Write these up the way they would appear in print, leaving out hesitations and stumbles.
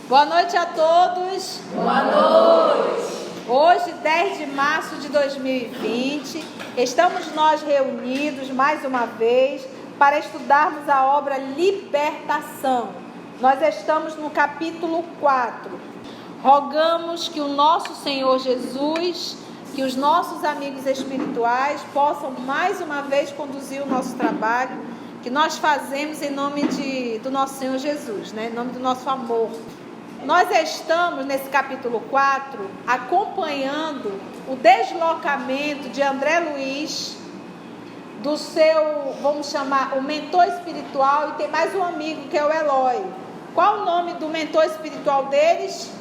Boa noite a todos. Boa noite. Hoje, 10 de março de 2020, estamos nós reunidos mais uma vez para estudarmos a obra Libertação. Nós estamos no capítulo 4. Rogamos que o nosso Senhor Jesus, que os nossos amigos espirituais possam mais uma vez conduzir o nosso trabalho, que nós fazemos em nome do nosso Senhor Jesus, né? Em nome do nosso amor. Nós estamos nesse capítulo 4 acompanhando o deslocamento de André Luiz, do seu, vamos chamar, o mentor espiritual, e tem mais um amigo que é o Eloy. Qual o nome do mentor espiritual deles?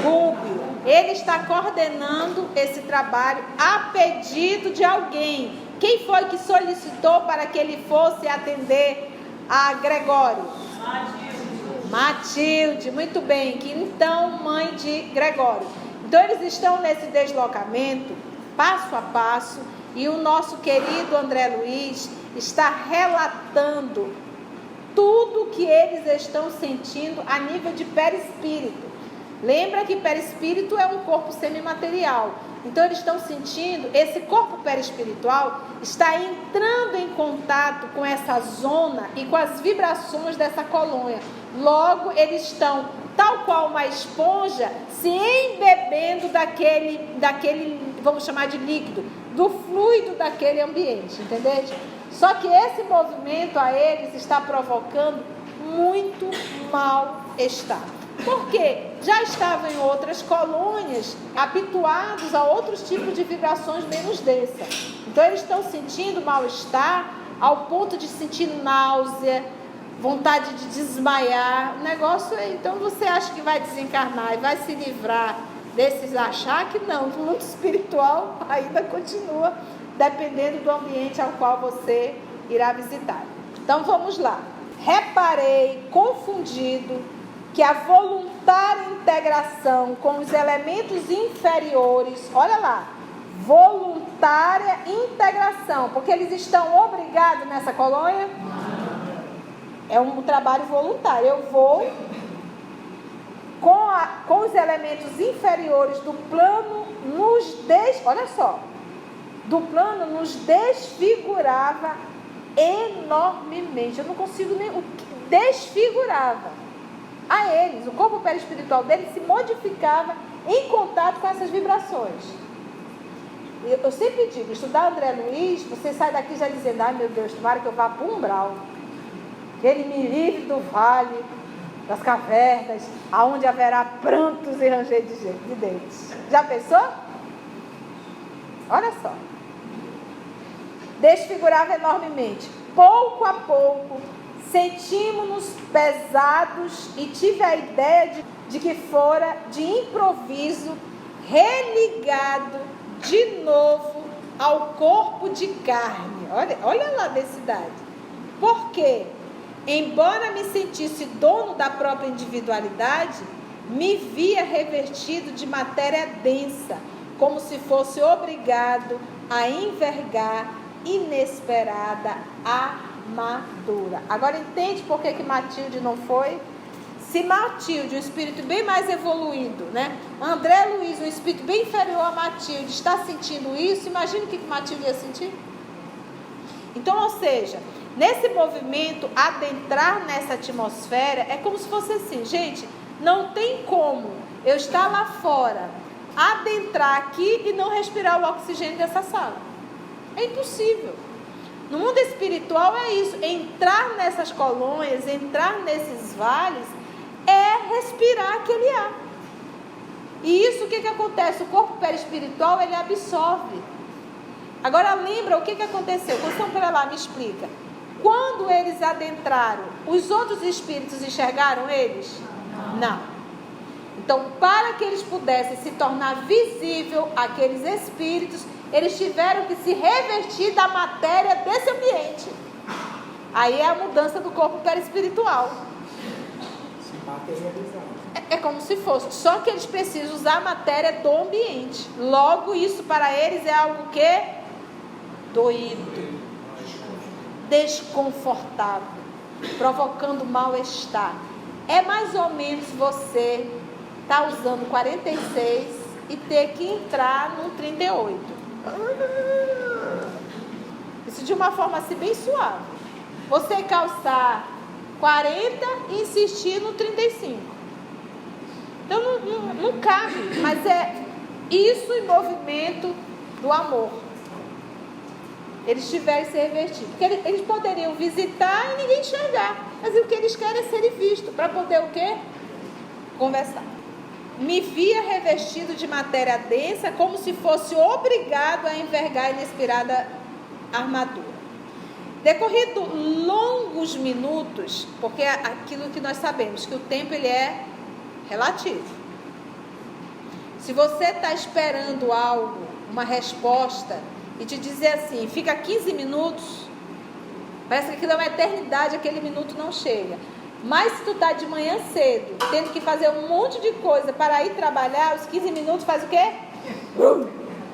Rubio. Ele está coordenando esse trabalho a pedido de alguém. Quem foi que solicitou para que ele fosse atender a Gregório? Matilde, muito bem, que então mãe de Gregório. Então eles estão nesse deslocamento, passo a passo, e o nosso querido André Luiz está relatando tudo que eles estão sentindo a nível de perispírito. Lembra que perispírito é um corpo semimaterial. Então eles estão sentindo, esse corpo perispiritual está entrando em contato com essa zona e com as vibrações dessa colônia. Logo, eles estão, tal qual uma esponja, se embebendo daquele, vamos chamar de líquido, do fluido daquele ambiente, entendeu? Só que esse movimento a eles está provocando muito mal-estar. Por quê? Já estavam em outras colônias habituados a outros tipos de vibrações menos dessa. Então eles estão sentindo mal-estar ao ponto de sentir náusea, vontade de desmaiar. O negócio é, então você acha que vai desencarnar e vai se livrar desses achar que não, o mundo espiritual ainda continua dependendo do ambiente ao qual você irá visitar. Então vamos lá. Reparei, confundido, que a voluntária integração com os elementos inferiores, olha lá, voluntária integração, porque eles estão obrigados nessa colônia? É um trabalho voluntário. Eu vou com os elementos inferiores do plano olha só, do plano nos desfigurava enormemente. Eu não consigo nem desfigurava a eles, o corpo perispiritual deles se modificava em contato com essas vibrações. Eu sempre digo, estudar André Luiz, você sai daqui já dizendo, ai meu Deus, tomara que eu vá para o umbral, que ele me livre do vale, das cavernas, aonde haverá prantos e ranger de dentes. Já pensou? Olha só. Desfigurava enormemente. Pouco a pouco, sentimos-nos pesados e tive a ideia de que fora de improviso religado de novo ao corpo de carne. Olha lá a densidade. Por quê? Embora me sentisse dono da própria individualidade, me via revestido de matéria densa, como se fosse obrigado a envergar inesperada armadura. Agora entende por que Matilde não foi? Se Matilde, um espírito bem mais evoluído, né? André Luiz, um espírito bem inferior a Matilde, está sentindo isso, imagina o que Matilde ia sentir? Então, ou seja, nesse movimento, adentrar nessa atmosfera é como se fosse assim, gente, não tem como eu estar lá fora, adentrar aqui e não respirar o oxigênio dessa sala. É impossível. No mundo espiritual é isso, entrar nessas colônias, entrar nesses vales, é respirar aquele ar. E isso, o que acontece? O corpo perispiritual, ele absorve. Agora lembra o que aconteceu? Conceição para lá, me explica. Quando eles adentraram, os outros espíritos enxergaram eles? Não. Então, para que eles pudessem se tornar visível aqueles espíritos, eles tiveram que se revestir da matéria desse ambiente. Aí é a mudança do corpo perispiritual. Se materializar. É como se fosse, só que eles precisam usar a matéria do ambiente. Logo, isso para eles é algo que? Doído, desconfortável, provocando mal-estar. É mais ou menos você estar usando 46 e ter que entrar no 38. Isso de uma forma assim bem suave. Você calçar 40 e insistir no 35. Então não cabe, mas é isso em movimento do amor. Eles tiverem que ser revertidos. Porque eles poderiam visitar e ninguém enxergar. Mas o que eles querem é serem vistos. Para poder o quê? Conversar. Me via revestido de matéria densa, como se fosse obrigado a envergar a inspirada armadura. Decorrido longos minutos, porque é aquilo que nós sabemos, que o tempo ele é relativo. Se você está esperando algo, uma resposta, e te dizer assim, fica 15 minutos, parece que aquilo é uma eternidade, aquele minuto não chega. Mas se tu está de manhã cedo, tendo que fazer um monte de coisa para ir trabalhar, os 15 minutos faz o quê?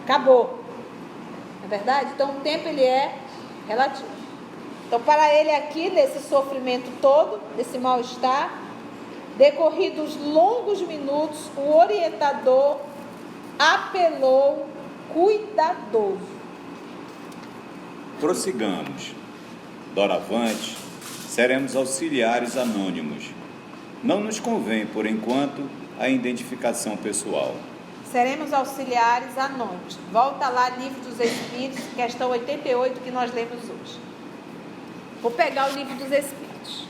Acabou. Não é verdade? Então o tempo ele é relativo. Então para ele aqui, nesse sofrimento todo, nesse mal-estar, decorridos longos minutos, o orientador apelou cuidadoso. Prossigamos. Doravante, seremos auxiliares anônimos. Não nos convém, por enquanto, a identificação pessoal. Seremos auxiliares anônimos. Volta lá, Livro dos Espíritos, questão 88, que nós lemos hoje. Vou pegar o Livro dos Espíritos.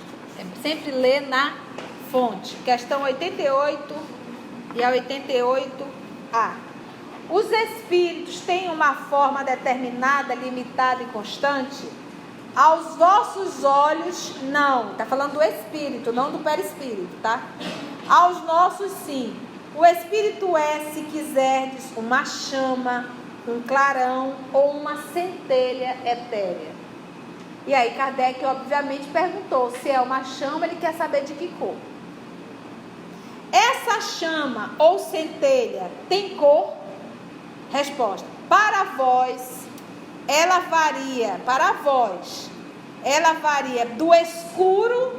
Sempre ler na fonte. Questão 88 e a 88A. Os espíritos têm uma forma determinada, limitada e constante? Aos vossos olhos, não. Está falando do espírito, não do perispírito, tá? Aos nossos, sim. O espírito é, se quiserdes, uma chama, um clarão ou uma centelha etérea. E aí Kardec, obviamente, perguntou se é uma chama, ele quer saber de que cor. Essa chama ou centelha tem cor? Resposta: para vós, ela varia, para vós, ela varia do escuro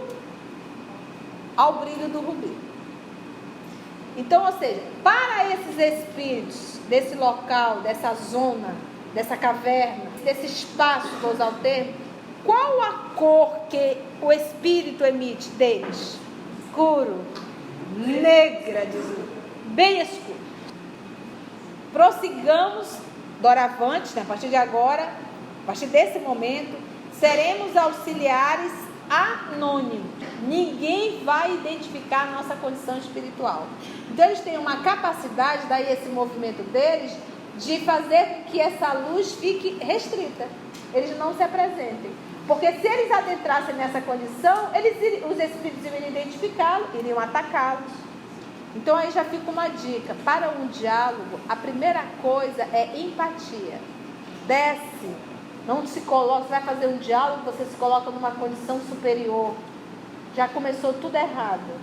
ao brilho do rubi. Então, ou seja, para esses espíritos desse local, dessa zona, dessa caverna, desse espaço, vou usar o termo, qual a cor que o espírito emite deles? Escuro, negra, bem escuro. Prossigamos, doravante, né? A partir de agora, a partir desse momento, seremos auxiliares anônimos. Ninguém vai identificar a nossa condição espiritual. Então eles têm uma capacidade, daí esse movimento deles, de fazer com que essa luz fique restrita. Eles não se apresentem. Porque se eles adentrassem nessa condição, os espíritos iriam identificá-lo, iriam atacá-los. Então aí já fica uma dica. Para um diálogo, a primeira coisa é empatia. Desce. Não se coloca, você vai fazer um diálogo, você se coloca numa condição superior. Já começou tudo errado.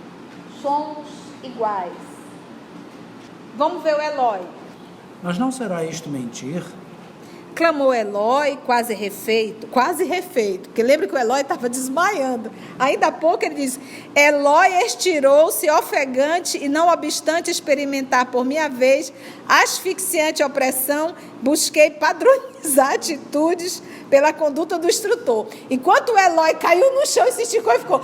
Somos iguais. Vamos ver o Eloy. Mas não será isto mentir? Clamou Eloy, quase refeito, porque lembra que o Eloy estava desmaiando. Ainda há pouco ele diz: Eloy estirou-se ofegante e, não obstante experimentar por minha vez asfixiante opressão, busquei padronizar atitudes pela conduta do instrutor. Enquanto o Eloy caiu no chão e se esticou e ficou...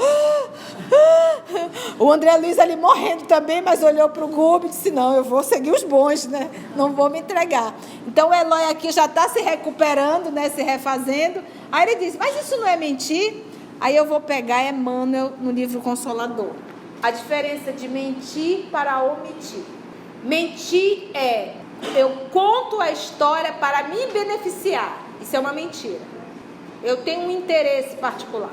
O André Luiz ali morrendo também, mas olhou para o Gubi e disse: não, eu vou seguir os bons, né? Não vou me entregar. Então o Eloy aqui já está se recuperando, né? Se refazendo. Aí ele diz: mas isso não é mentir? Aí eu vou pegar Emmanuel no livro Consolador. A diferença de mentir para omitir. Mentir é: eu conto a história para me beneficiar. Isso é uma mentira. Eu tenho um interesse particular.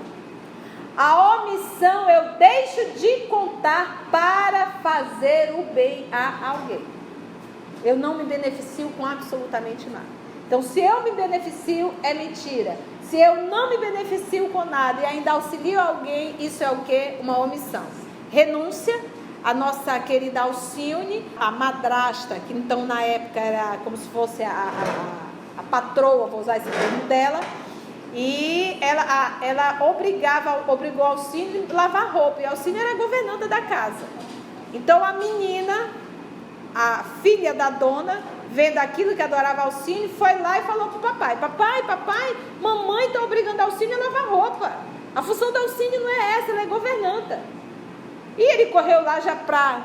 A omissão, eu deixo de contar para fazer o bem a alguém. Eu não me beneficio com absolutamente nada. Então, se eu me beneficio, é mentira. Se eu não me beneficio com nada e ainda auxilio alguém, isso é o quê? Uma omissão. Renúncia. A nossa querida Alcione, a madrasta, que então na época era como se fosse a patroa, vou usar esse termo dela, E ela obrigou Alcínio a lavar roupa. E Alcínio era a governanta da casa. Então a menina, a filha da dona, vendo aquilo que adorava Alcínio, foi lá e falou para o papai: papai, mamãe está obrigando Alcínio a lavar roupa. A função da Alcínio não é essa, ela é governanta. E ele correu lá já para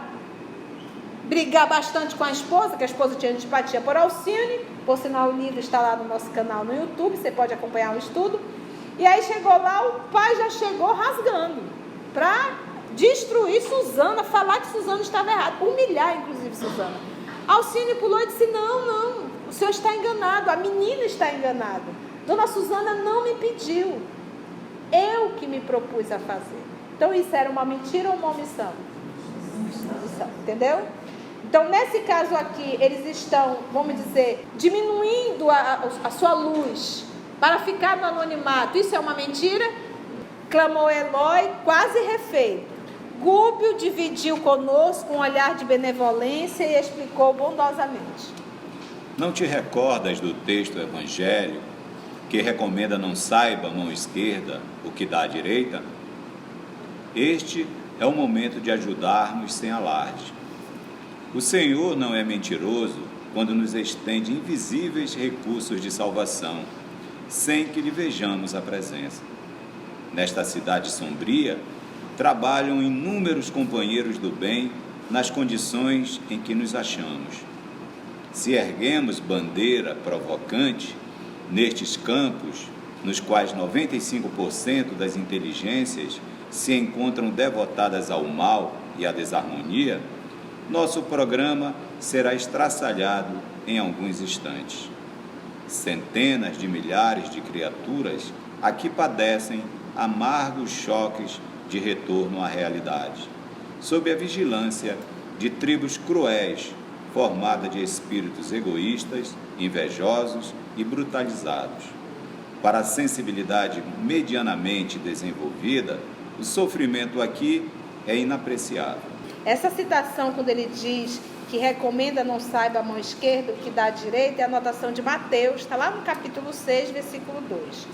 brigar bastante com a esposa, que a esposa tinha antipatia por Alcínio. Por sinal, o livro está lá no nosso canal no YouTube, você pode acompanhar o estudo. E aí chegou lá, o pai já chegou rasgando para destruir Susana, falar que Susana estava errada, humilhar inclusive Susana. Alcínio pulou e disse: não, o senhor está enganado, a menina está enganada. Dona Susana não me pediu, eu que me propus a fazer. Então isso era uma mentira ou uma omissão? Omissão, entendeu? Então nesse caso aqui, eles estão, vamos dizer, diminuindo a sua luz para ficar no anonimato. Isso é uma mentira? Clamou Eloi, quase refeito. Gúbio dividiu conosco um olhar de benevolência e explicou bondosamente. Não te recordas do texto do Evangelho que recomenda não saiba a mão esquerda o que dá à direita? Este é o momento de ajudarmos sem alarde. O Senhor não é mentiroso quando nos estende invisíveis recursos de salvação, sem que lhe vejamos a presença. Nesta cidade sombria, trabalham inúmeros companheiros do bem nas condições em que nos achamos. Se erguemos bandeira provocante nestes campos, nos quais 95% das inteligências se encontram devotadas ao mal e à desarmonia, nosso programa será estraçalhado em alguns instantes. Centenas de milhares de criaturas aqui padecem amargos choques de retorno à realidade, sob a vigilância de tribos cruéis, formada de espíritos egoístas, invejosos e brutalizados. Para a sensibilidade medianamente desenvolvida, o sofrimento aqui é inapreciável. Essa citação, quando ele diz que recomenda não saiba a mão esquerda o que dá à direita, é a anotação de Mateus, está lá no capítulo 6, versículo 2.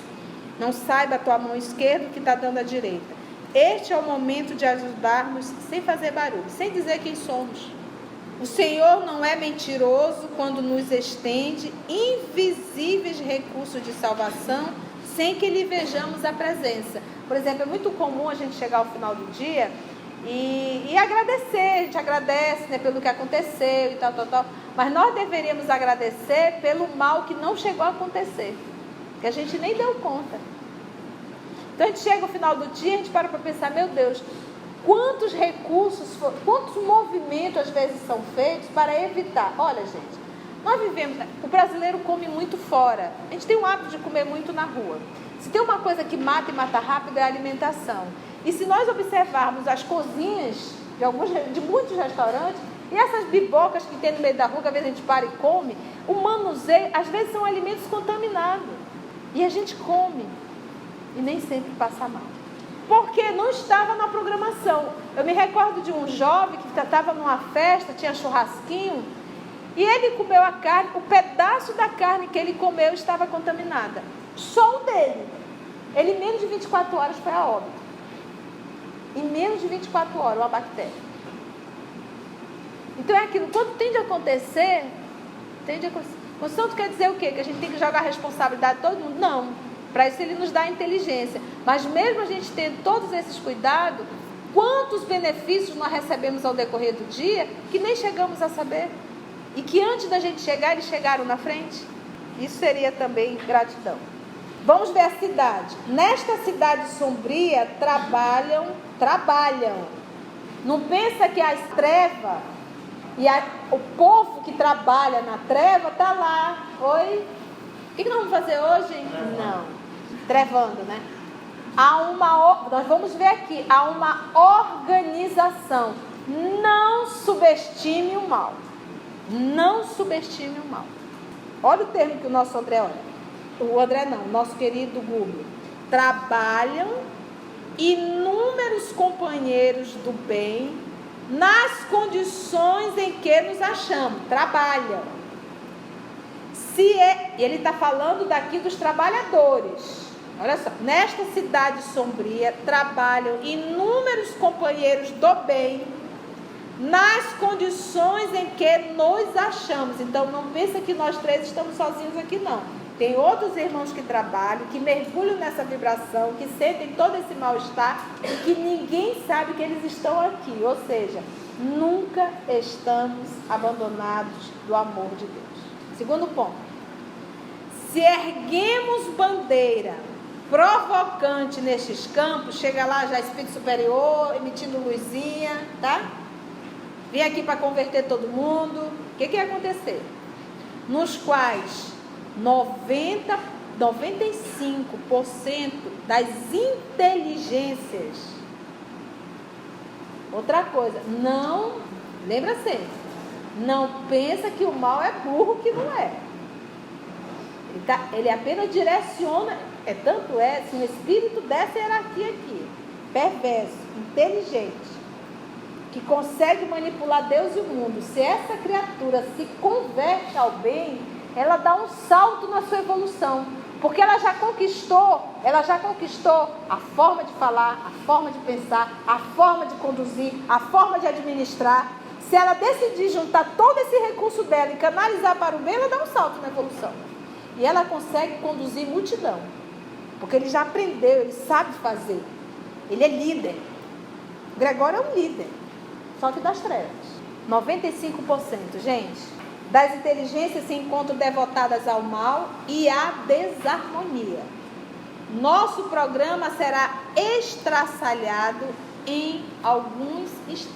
Não saiba a tua mão esquerda o que está dando à direita. Este é o momento de ajudarmos sem fazer barulho, sem dizer quem somos. O Senhor não é mentiroso quando nos estende invisíveis recursos de salvação sem que lhe vejamos a presença. Por exemplo, é muito comum a gente chegar ao final do dia e agradecer. A gente agradece, né, pelo que aconteceu e tal. Mas nós deveríamos agradecer pelo mal que não chegou a acontecer, que a gente nem deu conta. Então a gente chega ao final do dia, a gente para pensar: meu Deus, quantos recursos, quantos movimentos às vezes são feitos para evitar. Olha, gente, nós vivemos, o brasileiro come muito fora, a gente tem o hábito de comer muito na rua. Se tem uma coisa que mata e mata rápido é a alimentação. E se nós observarmos as cozinhas de muitos restaurantes, e essas bibocas que tem no meio da rua, que às vezes a gente para e come, o manuseio, às vezes são alimentos contaminados. E a gente come e nem sempre passa mal, porque não estava na programação. Eu me recordo de um jovem que estava numa festa, tinha churrasquinho, e ele comeu a carne, o pedaço da carne que ele comeu estava contaminada. Só o dele. Ele, em menos de 24 horas, foi a óbito. Em menos de 24 horas, uma bactéria. Então é aquilo, quando tende a acontecer, Constituição quer dizer o quê? Que a gente tem que jogar a responsabilidade de todo mundo? Não. Para isso ele nos dá inteligência. Mas mesmo a gente tendo todos esses cuidados, quantos benefícios nós recebemos ao decorrer do dia que nem chegamos a saber? E que antes da gente chegar, eles chegaram na frente? Isso seria também gratidão. Vamos ver a cidade. Nesta cidade sombria, trabalham. Não pensa que as trevas e o povo que trabalha na treva está lá. Oi? O que nós vamos fazer hoje? Não. Trevando, né? Nós vamos ver aqui, há uma organização. Não subestime o mal. Não subestime o mal. Olha o termo que o nosso André olha. O André não, o nosso querido Gúbio. Trabalham inúmeros companheiros do bem nas condições em que nos achamos. Trabalham. E ele está falando daqui dos trabalhadores. Olha só, nesta cidade sombria trabalham inúmeros companheiros do bem, nas condições em que nos achamos. Então não pensa que nós três estamos sozinhos aqui, não. Tem outros irmãos que trabalham, que mergulham nessa vibração, que sentem todo esse mal-estar e que ninguém sabe que eles estão aqui. Ou seja, nunca estamos abandonados do amor de Deus. Segundo ponto. Se erguemos bandeira provocante nestes campos, chega lá já Espírito Superior, emitindo luzinha, tá? Vim aqui para converter todo mundo. O que ia acontecer? Nos quais 95% das inteligências. Outra coisa, não, lembra sempre, não pensa que o mal é burro, que não é. Ele apenas direciona, tanto é, se um espírito dessa hierarquia aqui, perverso, inteligente, que consegue manipular Deus e o mundo, se essa criatura se converte ao bem, ela dá um salto na sua evolução, porque ela já conquistou a forma de falar, a forma de pensar, a forma de conduzir, a forma de administrar. Se ela decidir juntar todo esse recurso dela e canalizar para o bem, ela dá um salto na evolução. E ela consegue conduzir multidão, porque ele já aprendeu, ele sabe fazer. Ele é líder. O Gregório é um líder, só que das trevas. 95%, gente, das inteligências se encontram devotadas ao mal e à desarmonia. Nosso programa será estraçalhado em alguns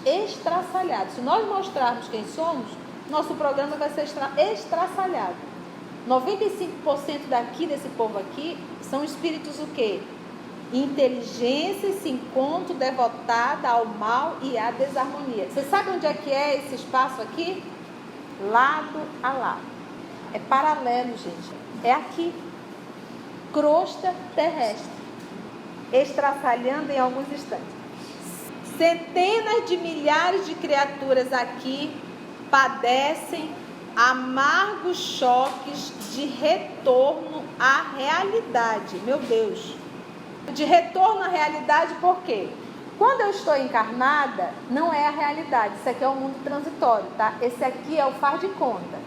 estraçalhados. Se nós mostrarmos quem somos, nosso programa vai ser estraçalhado. 95% daqui, desse povo aqui, são espíritos o quê? Inteligência se encontra devotada ao mal e à desarmonia. Você sabe onde é que é esse espaço aqui? Lado a lado. É paralelo, gente. É aqui. Crosta terrestre. Estraçalhando em alguns instantes. Centenas de milhares de criaturas aqui padecem amargos choques de retorno à realidade. Meu Deus. De retorno à realidade, por quê? Quando eu estou encarnada, não é a realidade. Isso aqui é um mundo transitório, tá? Esse aqui é o faz de conta.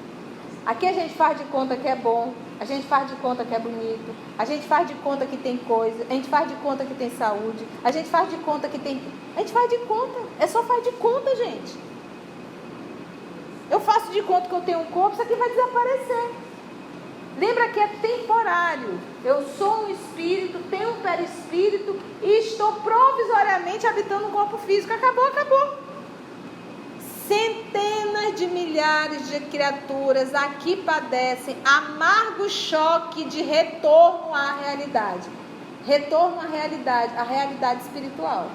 Aqui a gente faz de conta que é bom, a gente faz de conta que é bonito, a gente faz de conta que tem coisa, a gente faz de conta que tem saúde, a gente faz de conta que tem... A gente faz de conta, é só faz de conta, gente. Eu faço de conta que eu tenho um corpo, isso aqui vai desaparecer. Lembra que é temporário. Eu sou um espírito, tenho um perispírito e estou provisoriamente habitando um corpo físico. Acabou. Centenas de milhares de criaturas aqui padecem amargo choque de retorno à realidade. Retorno à realidade, a realidade espiritual.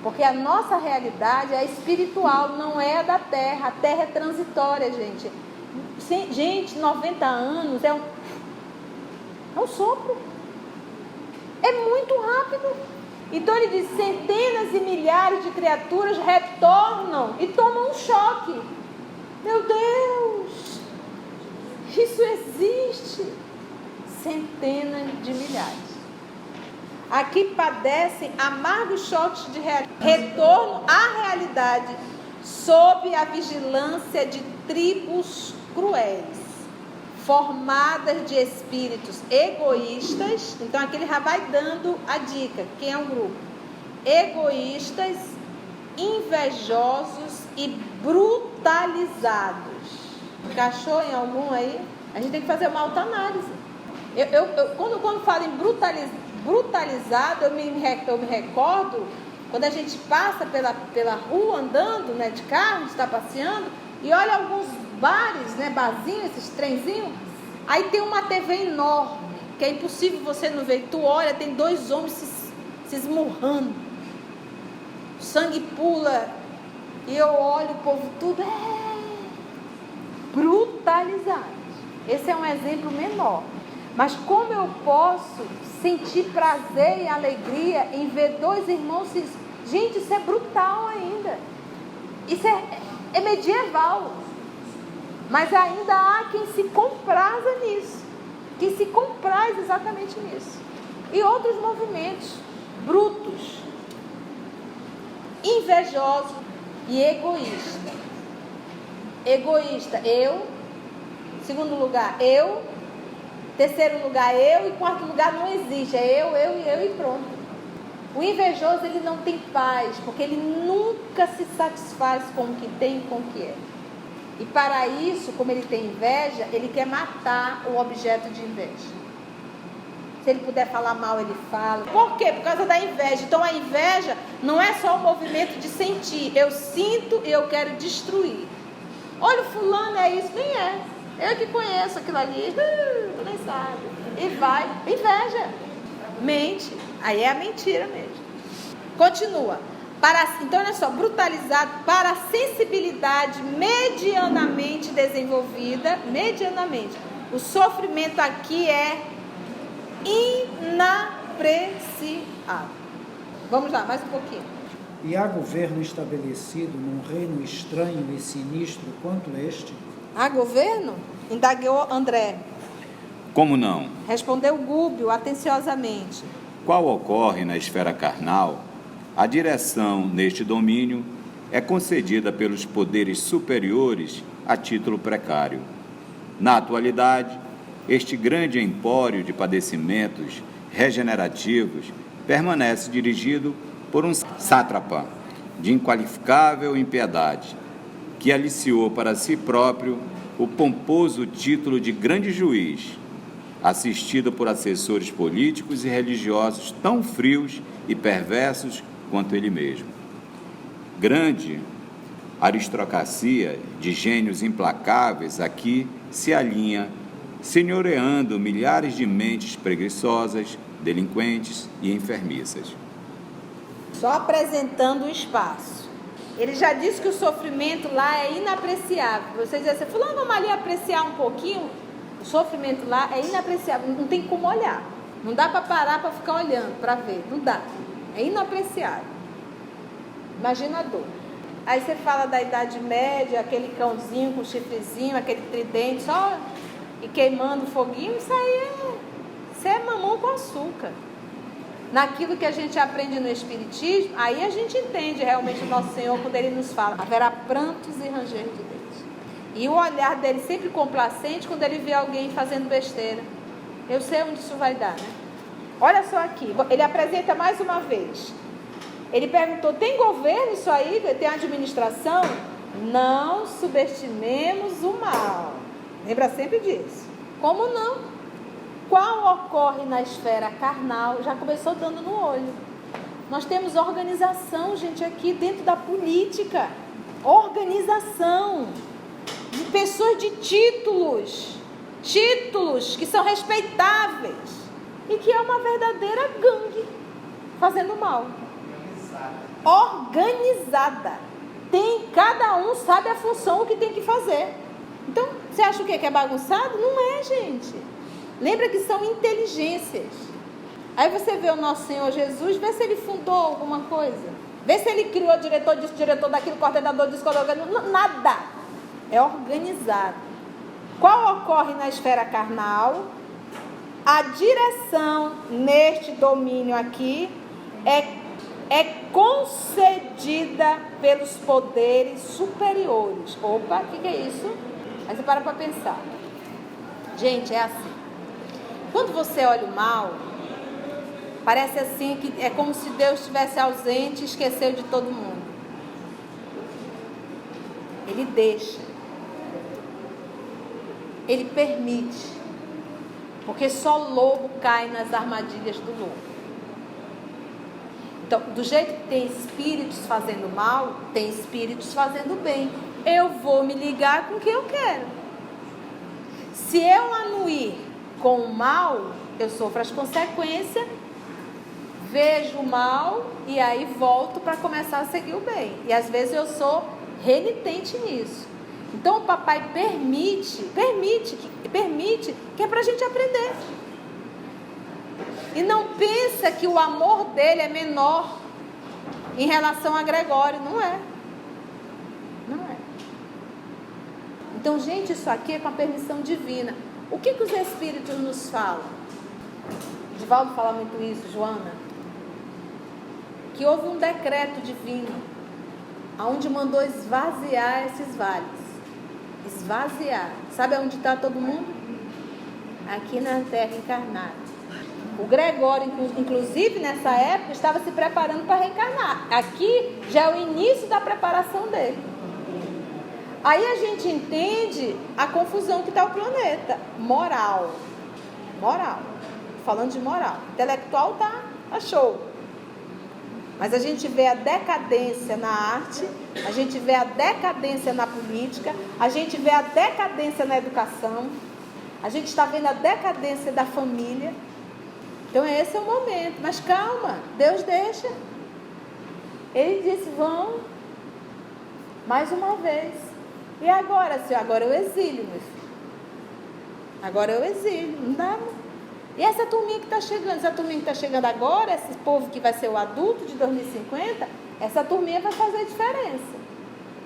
Porque a nossa realidade é espiritual, não é a da Terra. A Terra é transitória, gente. Gente, 90 anos é um sopro. É muito rápido. Então ele diz, centenas e milhares de criaturas retornam e tomam um choque. Meu Deus, isso existe. Centenas de milhares. Aqui padecem amargos choques de retorno à realidade sob a vigilância de tribos cruéis, formadas de espíritos egoístas. Então aqui ele já vai dando a dica, quem é um grupo? Egoístas, invejosos e brutalizados. Encaixou em algum aí? A gente tem que fazer uma autoanálise. Quando falo em brutalizado, eu me recordo quando a gente passa pela rua andando, né, de carro, está passeando e olha alguns bares, né, barzinhos, esses trenzinhos, aí tem uma TV enorme, que é impossível você não ver. Tu olha, tem dois homens se esmurrando, o sangue pula, e eu olho o povo tudo brutalizado. Esse é um exemplo menor. Mas como eu posso sentir prazer e alegria em ver dois irmãos se... Gente, isso é brutal ainda. Isso é medieval. Mas ainda há quem se compraza nisso. Quem se compraz exatamente nisso. E outros movimentos brutos, invejoso e egoísta. Egoísta, eu. Segundo lugar, eu. Terceiro lugar, eu. E quarto lugar, não existe. É eu e pronto. O invejoso, ele não tem paz, porque ele nunca se satisfaz com o que tem e com o que é. E para isso, como ele tem inveja, ele quer matar o objeto de inveja. Se ele puder falar mal, ele fala. Por quê? Por causa da inveja. Então a inveja não é só o movimento de sentir. Eu sinto e eu quero destruir. Olha, o fulano é isso. Nem é. Eu que conheço aquilo ali. Tu nem sabe. E vai. Inveja. Mente. Aí é a mentira mesmo. Continua. Então, olha só. Brutalizado para a sensibilidade medianamente desenvolvida. Medianamente. O sofrimento aqui é inapreciável. Vamos lá, mais um pouquinho. E há governo estabelecido num reino estranho e sinistro quanto este? Há governo? Indagou André. Como não? Respondeu Gúbio atenciosamente. Qual ocorre na esfera carnal, a direção neste domínio é concedida pelos poderes superiores a título precário. Na atualidade, este grande empório de padecimentos regenerativos permanece dirigido por um sátrapa de inqualificável impiedade, que aliciou para si próprio o pomposo título de grande juiz, assistido por assessores políticos e religiosos tão frios e perversos quanto ele mesmo. Grande aristocracia de gênios implacáveis aqui se alinha, senhoreando milhares de mentes preguiçosas, delinquentes e enfermiças. Só apresentando o espaço. Ele já disse que o sofrimento lá é inapreciável. Você diz assim, fulano, vamos ali apreciar um pouquinho. O sofrimento lá é inapreciável, não tem como olhar. Não dá para parar para ficar olhando, para ver. Não dá. É inapreciável. Imagina a dor. Aí você fala da Idade Média, aquele cãozinho com chifrezinho, aquele tridente, só e queimando foguinho, isso é mamão com açúcar. Naquilo que a gente aprende no Espiritismo, aí a gente entende realmente o nosso Senhor quando Ele nos fala, haverá prantos e ranger de dentes. E o olhar dele sempre complacente quando ele vê alguém fazendo besteira. Eu sei onde isso vai dar, né? Olha só aqui, ele apresenta mais uma vez. Ele perguntou, tem governo isso aí? Tem administração? Não subestimemos o mal. Lembra sempre disso. Como não? Qual ocorre na esfera carnal? Já começou dando no olho. Nós temos organização, gente, aqui dentro da política. Organização. De pessoas de títulos. Títulos que são respeitáveis. E que é uma verdadeira gangue. Fazendo mal. Organizada. Cada um sabe a função, o que tem que fazer. Então, você acha o quê? Que é bagunçado? Não é, gente. Lembra que são inteligências. Aí você vê o nosso Senhor Jesus, vê se ele fundou alguma coisa. Vê se ele criou diretor disso, diretor daquilo, coordenador disso, nada. É organizado. Qual ocorre na esfera carnal? A direção neste domínio aqui é concedida pelos poderes superiores. Opa, o que é isso? Aí você para pensar. Gente, é assim. Quando você olha o mal, parece assim que é como se Deus estivesse ausente e esqueceu de todo mundo. Ele deixa. Ele permite. Porque só lobo cai nas armadilhas do lobo. Então, do jeito que tem espíritos fazendo mal, tem espíritos fazendo bem. Eu vou me ligar com o que eu quero. Se eu anuir com o mal, eu sofro as consequências, vejo o mal e aí volto para começar a seguir o bem. E às vezes eu sou renitente nisso. Então o papai permite que é para a gente aprender. E não pensa que o amor dele é menor em relação a Gregório. Não é. Não é. Então, gente, isso aqui é com a permissão divina. O que os Espíritos nos falam? Divaldo fala muito isso, Joana, que houve um decreto divino, onde mandou esvaziar esses vales. Esvaziar. Sabe onde está todo mundo? Aqui na Terra encarnada. O Gregório, inclusive, nessa época, estava se preparando para reencarnar. Aqui já é o início da preparação dele. Aí a gente entende a confusão que está o planeta. Moral. Falando de moral. Intelectual tá show. Mas a gente vê a decadência na arte, a gente vê a decadência na política, a gente vê a decadência na educação, a gente está vendo a decadência da família. Então esse é o momento. Mas calma, Deus deixa. Ele disse, vão mais uma vez. E agora, Senhor? Agora eu exílio, meu filho. Agora eu exílio, não dá. E essa turminha que está chegando agora, esse povo que vai ser o adulto de 2050, essa turminha vai fazer diferença.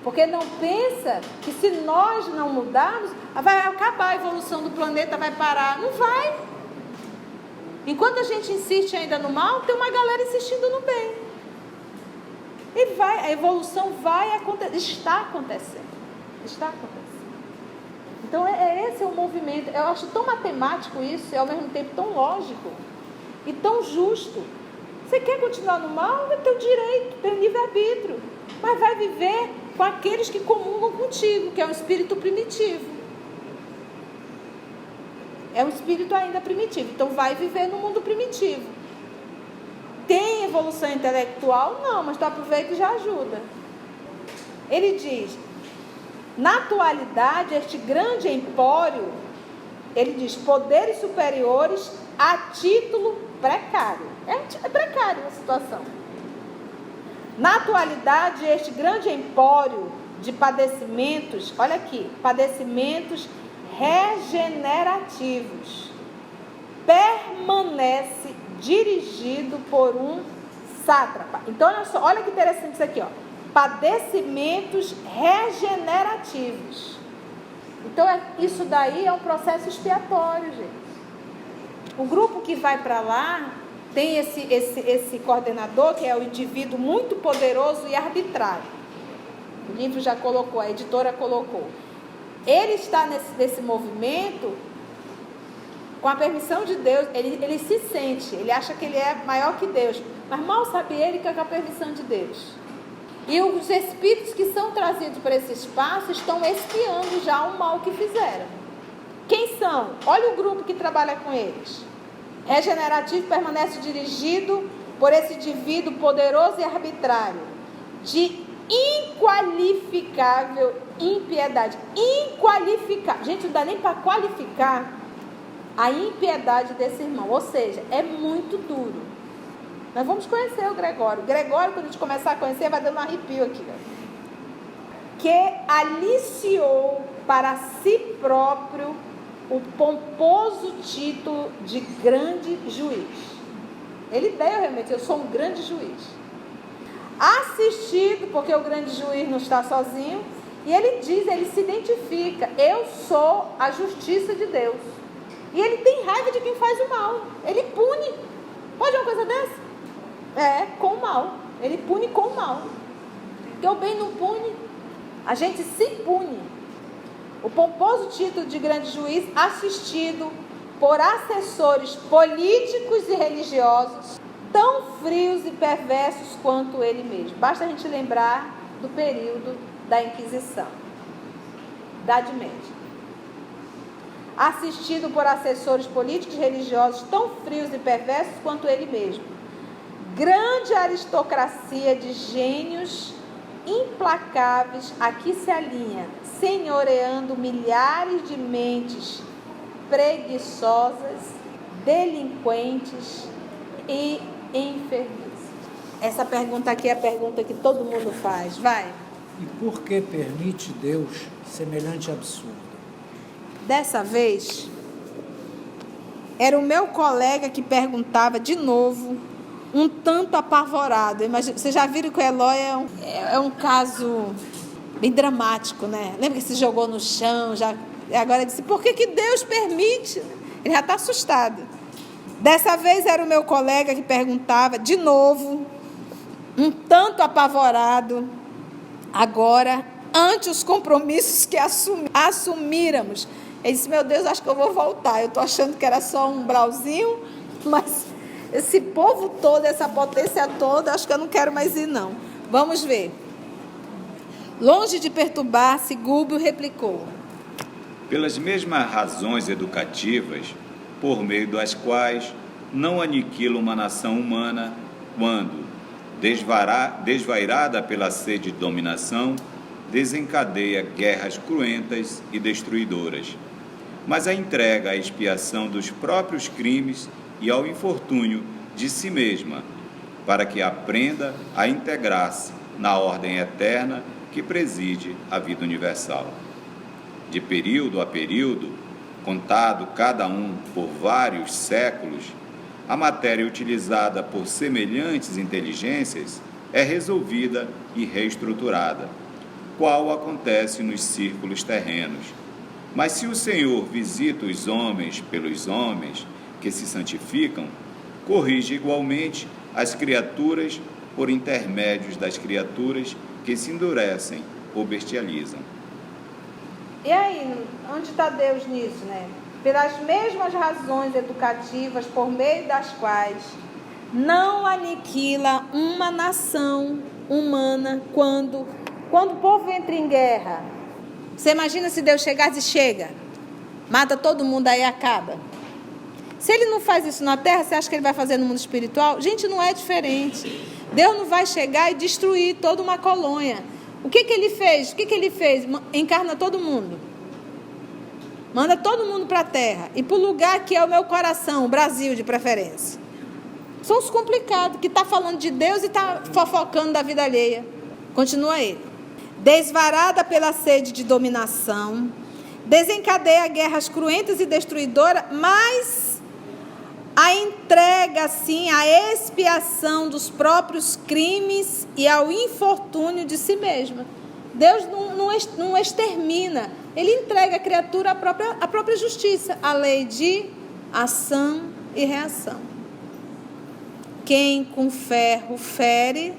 Porque não pensa que se nós não mudarmos, vai acabar a evolução do planeta, vai parar. Não vai. Enquanto a gente insiste ainda no mal, tem uma galera insistindo no bem. E a evolução vai acontecer, está acontecendo. Então esse é o movimento. Eu acho tão matemático isso, e ao mesmo tempo tão lógico e tão justo. Você quer continuar no mal? É teu direito, teu livre-arbítrio. Mas vai viver com aqueles que comungam contigo, que é um espírito primitivo. É um espírito ainda primitivo. Então vai viver no mundo primitivo. Tem evolução intelectual? Não, mas tu aproveita e já ajuda. Ele diz, na atualidade, este grande empório, ele diz, poderes superiores a título precário. É precária a situação. Na atualidade, este grande empório de padecimentos, olha aqui, padecimentos regenerativos, permanece dirigido por um sátrapa. Então, olha que interessante isso aqui, ó. Padecimentos regenerativos. Então, isso daí é um processo expiatório, gente. O grupo que vai para lá tem esse coordenador, que é o indivíduo muito poderoso e arbitrário. O livro já colocou, a editora colocou. Ele está nesse movimento com a permissão de Deus. Ele se sente, ele acha que ele é maior que Deus, mas mal sabe ele que é com a permissão de Deus. E os espíritos que são trazidos para esse espaço estão expiando já o mal que fizeram. Quem são? Olha o grupo que trabalha com eles. Regenerativo permanece dirigido por esse indivíduo poderoso e arbitrário, de inqualificável impiedade. Inqualificável. Gente, não dá nem para qualificar a impiedade desse irmão. Ou seja, é muito duro. Nós vamos conhecer o Gregório. Gregório, quando a gente começar a conhecer, vai dando um arrepio aqui. Que aliciou para si próprio o pomposo título de grande juiz. Ele deu realmente, eu sou um grande juiz. Assistido, porque o grande juiz não está sozinho, e ele diz, ele se identifica, eu sou a justiça de Deus. E ele tem raiva de quem faz o mal. Ele pune. Pode uma coisa dessa? Com o mal. Ele pune com o mal. Porque o bem não pune. A gente se pune. O pomposo título de grande juiz, assistido por assessores políticos e religiosos, tão frios e perversos quanto ele mesmo. Basta a gente lembrar do período da Inquisição, Idade Média. Assistido por assessores políticos e religiosos tão frios e perversos quanto ele mesmo. Grande aristocracia de gênios implacáveis aqui se alinha, senhoreando milhares de mentes preguiçosas, delinquentes e enfermizes. Essa pergunta aqui é a pergunta que todo mundo faz. Vai. E por que permite Deus semelhante absurdo? Dessa vez, era o meu colega que perguntava de novo, um tanto apavorado. Imagina, vocês já viram que o Eloy é um caso bem dramático, né? Lembra que se jogou no chão, agora disse, por que Deus permite? Ele já está assustado. Dessa vez era o meu colega que perguntava, de novo, um tanto apavorado, agora, ante os compromissos que assumíramos. Ele disse, meu Deus, acho que eu vou voltar. Eu estou achando que era só um brauzinho, mas esse povo todo, essa potência toda, acho que eu não quero mais ir, não. Vamos ver. Longe de perturbar-se, Gúbio replicou. Pelas mesmas razões educativas, por meio das quais não aniquila uma nação humana quando, desvairada pela sede de dominação, desencadeia guerras cruentas e destruidoras, mas a entrega à expiação dos próprios crimes e ao infortúnio de si mesma, para que aprenda a integrar-se na ordem eterna que preside a vida universal. De período a período, contado cada um por vários séculos, a matéria utilizada por semelhantes inteligências é resolvida e reestruturada, qual acontece nos círculos terrenos. Mas se o Senhor visita os homens pelos homens que se santificam, corrige igualmente as criaturas por intermédios das criaturas que se endurecem ou bestializam. E aí, onde está Deus nisso, né? Pelas mesmas razões educativas por meio das quais não aniquila uma nação humana quando o povo entra em guerra. Você imagina se Deus chegasse e chega, mata todo mundo aí e acaba. Se ele não faz isso na terra, você acha que ele vai fazer no mundo espiritual? Gente, não é diferente. Deus não vai chegar e destruir toda uma colônia. O que ele fez? Encarna todo mundo. Manda todo mundo para a terra. E para o lugar que é o meu coração, o Brasil de preferência. São os complicados, que está falando de Deus e está fofocando da vida alheia. Continua ele. Desvarada pela sede de dominação, desencadeia guerras cruentas e destruidoras, mas a entrega, assim, à expiação dos próprios crimes e ao infortúnio de si mesma. Deus não extermina, ele entrega à criatura a própria justiça, a lei de ação e reação. Quem com ferro fere,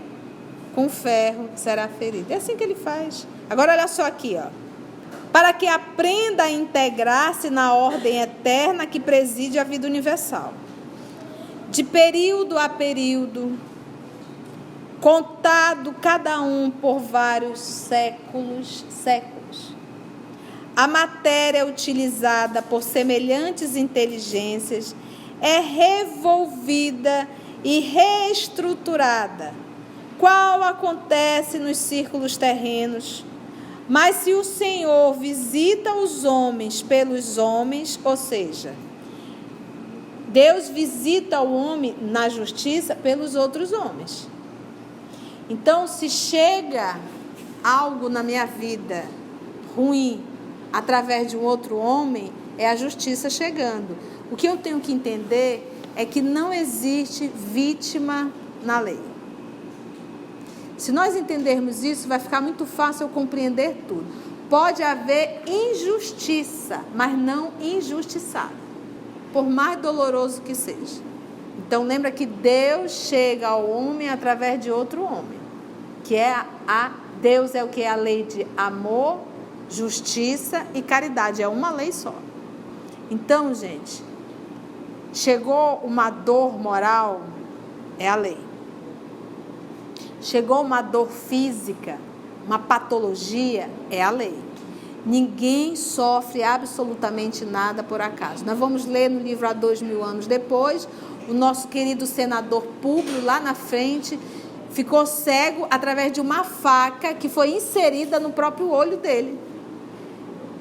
com ferro será ferido. É assim que ele faz. Agora olha só aqui, ó. Para que aprenda a integrar-se na ordem eterna que preside a vida universal. De período a período, contado cada um por vários séculos, a matéria utilizada por semelhantes inteligências é revolvida e reestruturada, qual acontece nos círculos terrenos. Mas se o Senhor visita os homens pelos homens, ou seja, Deus visita o homem na justiça pelos outros homens. Então, se chega algo na minha vida ruim através de um outro homem, é a justiça chegando. O que eu tenho que entender é que não existe vítima na lei. Se nós entendermos isso, vai ficar muito fácil eu compreender tudo. Pode haver injustiça, mas não injustiçado, por mais doloroso que seja. Então lembra que Deus chega ao homem através de outro homem, que é Deus é o que é a lei de amor, justiça e caridade, é uma lei só. Então, gente, chegou uma dor moral, é a lei. Chegou uma dor física, uma patologia, é a lei. Ninguém sofre absolutamente nada por acaso. Nós vamos ler no livro há 2000 anos depois, o nosso querido senador Públio, lá na frente, ficou cego através de uma faca que foi inserida no próprio olho dele.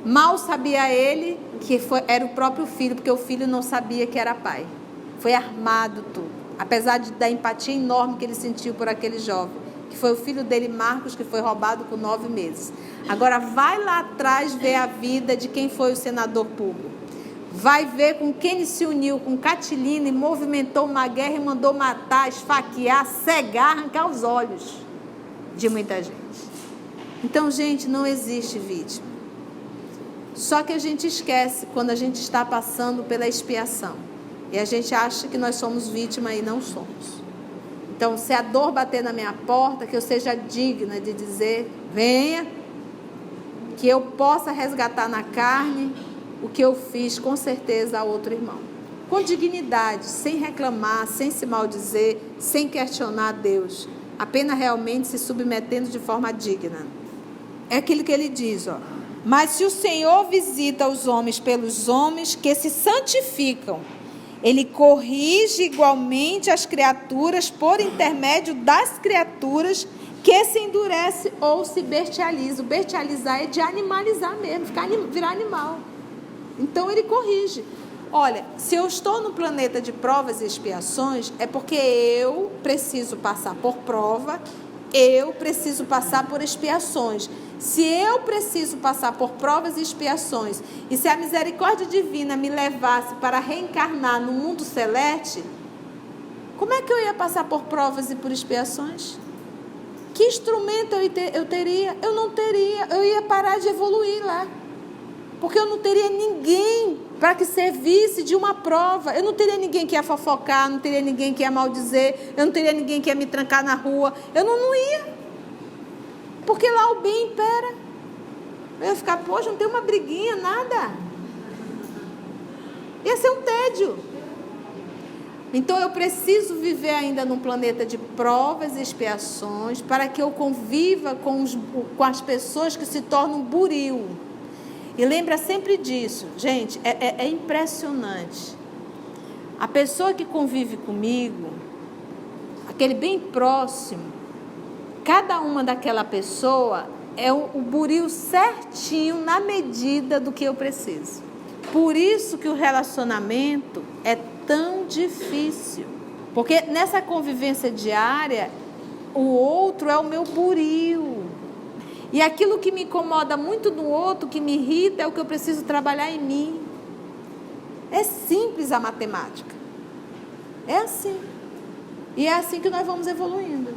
Mal sabia ele que era o próprio filho, porque o filho não sabia que era pai. Foi armado tudo. Apesar da empatia enorme que ele sentiu por aquele jovem, que foi o filho dele, Marcos, que foi roubado com 9 meses. Agora vai lá atrás ver a vida de quem foi o senador Públio. Vai ver com quem ele se uniu, com Catilina, e movimentou uma guerra e mandou matar, esfaquear, cegar, arrancar os olhos de muita gente. Então, gente, não existe vítima. Só que a gente esquece quando a gente está passando pela expiação. E a gente acha que nós somos vítima e não somos. Então, se a dor bater na minha porta, que eu seja digna de dizer, venha, que eu possa resgatar na carne o que eu fiz com certeza a outro irmão. Com dignidade, sem reclamar, sem se maldizer, sem questionar Deus. Apenas realmente se submetendo de forma digna. É aquilo que ele diz, ó. Mas se o Senhor visita os homens pelos homens que se santificam, Ele corrige igualmente as criaturas por intermédio das criaturas que se endurece ou se bestializa. O bestializar é de animalizar mesmo, virar animal. Então ele corrige. Olha, se eu estou no planeta de provas e expiações, é porque eu preciso passar por prova, eu preciso passar por expiações. Se eu preciso passar por provas e expiações, e se a misericórdia divina me levasse para reencarnar no mundo celeste, como é que eu ia passar por provas e por expiações? Que instrumento eu teria? Eu não teria, eu ia parar de evoluir lá. Porque eu não teria ninguém para que servisse de uma prova. Eu não teria ninguém que ia fofocar, não teria ninguém que ia maldizer, eu não teria ninguém que ia me trancar na rua. Eu não ia. Porque lá o bem impera. Eu ia ficar, poxa, não tem uma briguinha, nada. Ia ser um tédio. Então eu preciso viver ainda num planeta de provas e expiações para que eu conviva com as pessoas que se tornam buril. E lembra sempre disso, gente, é impressionante. A pessoa que convive comigo, aquele bem próximo, cada uma daquela pessoa é o buril certinho na medida do que eu preciso. Por isso que o relacionamento é tão difícil. Porque nessa convivência diária, o outro é o meu buril. E aquilo que me incomoda muito no outro, que me irrita, é o que eu preciso trabalhar em mim. É simples a matemática. É assim. E é assim que nós vamos evoluindo.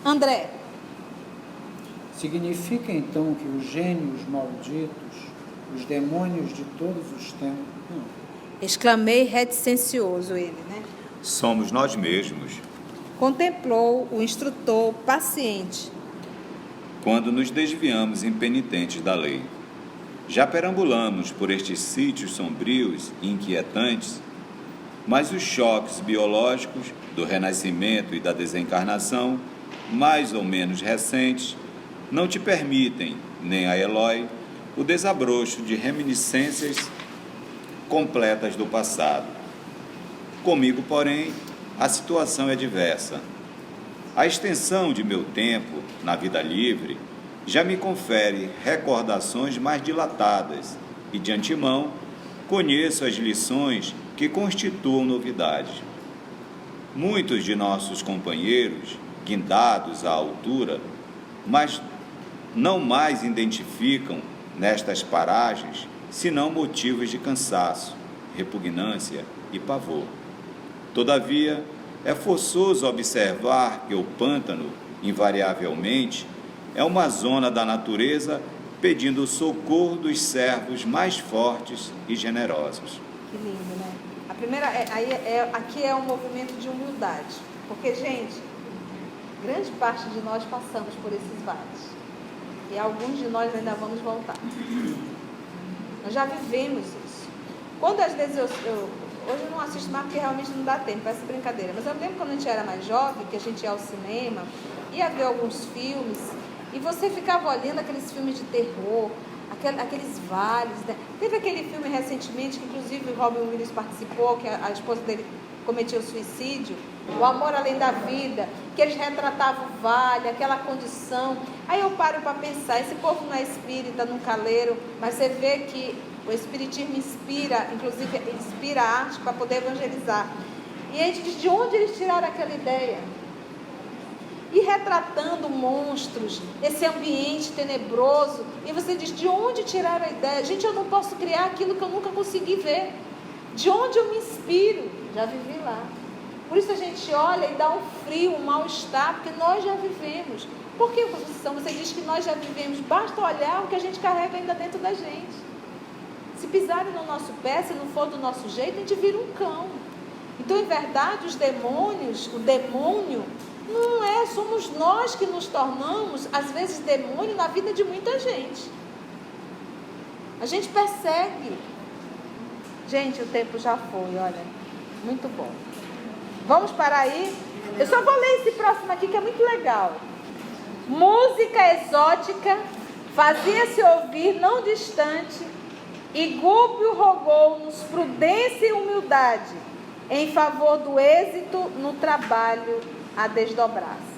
André. Significa então que os gênios malditos, os demônios de todos os tempos... Exclamei reticencioso ele, né? Somos nós mesmos. Contemplou o instrutor paciente. Quando nos desviamos impenitentes da lei. Já perambulamos por estes sítios sombrios e inquietantes, mas os choques biológicos do renascimento e da desencarnação, mais ou menos recentes, não te permitem, nem a Eloy, o desabrocho de reminiscências completas do passado. Comigo, porém, a situação é diversa. A extensão de meu tempo na vida livre já me confere recordações mais dilatadas e, de antemão, conheço as lições que constituam novidades. Muitos de nossos companheiros, guindados à altura, mas não mais identificam nestas paragens senão motivos de cansaço, repugnância e pavor. Todavia, é forçoso observar que o pântano, invariavelmente, é uma zona da natureza pedindo o socorro dos servos mais fortes e generosos. Que lindo, né? A primeira, aqui é um movimento de humildade. Porque, gente, grande parte de nós passamos por esses vales. E alguns de nós ainda vamos voltar. Nós já vivemos isso. Quando às vezes hoje eu não assisto mais porque realmente não dá tempo, parece brincadeira. Mas eu lembro quando a gente era mais jovem, que a gente ia ao cinema, ia ver alguns filmes, e você ficava olhando aqueles filmes de terror, aqueles vales, né? Teve aquele filme recentemente, que inclusive o Robin Williams participou, que a esposa dele cometeu suicídio, O Amor Além da Vida, que eles retratavam o vale, aquela condição. Aí eu paro para pensar, esse povo não é espírita, nunca leram, mas você vê que o espiritismo inspira, inclusive inspira a arte para poder evangelizar. E a gente diz, de onde eles tiraram aquela ideia? E retratando monstros, esse ambiente tenebroso, e você diz, de onde tiraram a ideia? Gente, eu não posso criar aquilo que eu nunca consegui ver. De onde eu me inspiro? Já vivi lá. Por isso a gente olha e dá um frio, um mal-estar, porque nós já vivemos. Por que, você diz que nós já vivemos? Basta olhar o que a gente carrega ainda dentro da gente. Se pisarem no nosso pé, se não for do nosso jeito, a gente vira um cão. Então, em verdade, o demônio, não é, somos nós que nos tornamos, às vezes, demônio na vida de muita gente. A gente persegue. Gente, o tempo já foi, olha, muito bom. Vamos parar aí? Eu só vou ler esse próximo aqui que é muito legal. Música exótica fazia-se ouvir não distante, e Gúbio rogou-nos prudência e humildade em favor do êxito no trabalho a desdobrar-se.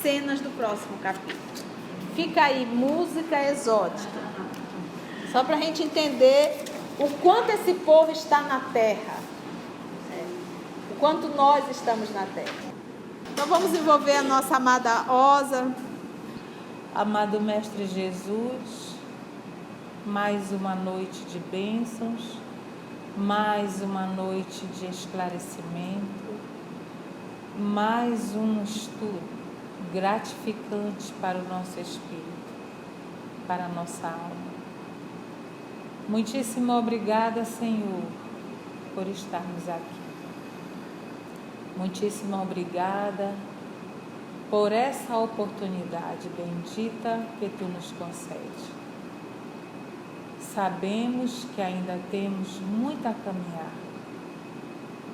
Cenas do próximo capítulo. Fica aí, música exótica. Só para a gente entender o quanto esse povo está na terra. O quanto nós estamos na terra. Então vamos envolver a nossa amada Osa. Amado Mestre Jesus, mais uma noite de bênçãos, mais uma noite de esclarecimento, mais um estudo gratificante para o nosso espírito, para a nossa alma. Muitíssimo obrigada, Senhor, por estarmos aqui. Muitíssimo obrigada por essa oportunidade bendita que Tu nos concede. Sabemos que ainda temos muito a caminhar.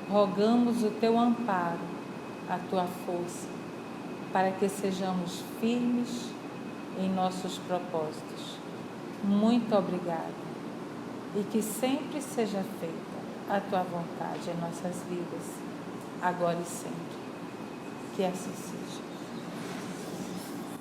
Rogamos o Teu amparo, a Tua força, para que sejamos firmes em nossos propósitos. Muito obrigada. E que sempre seja feita a Tua vontade em nossas vidas, agora e sempre. Que assim seja.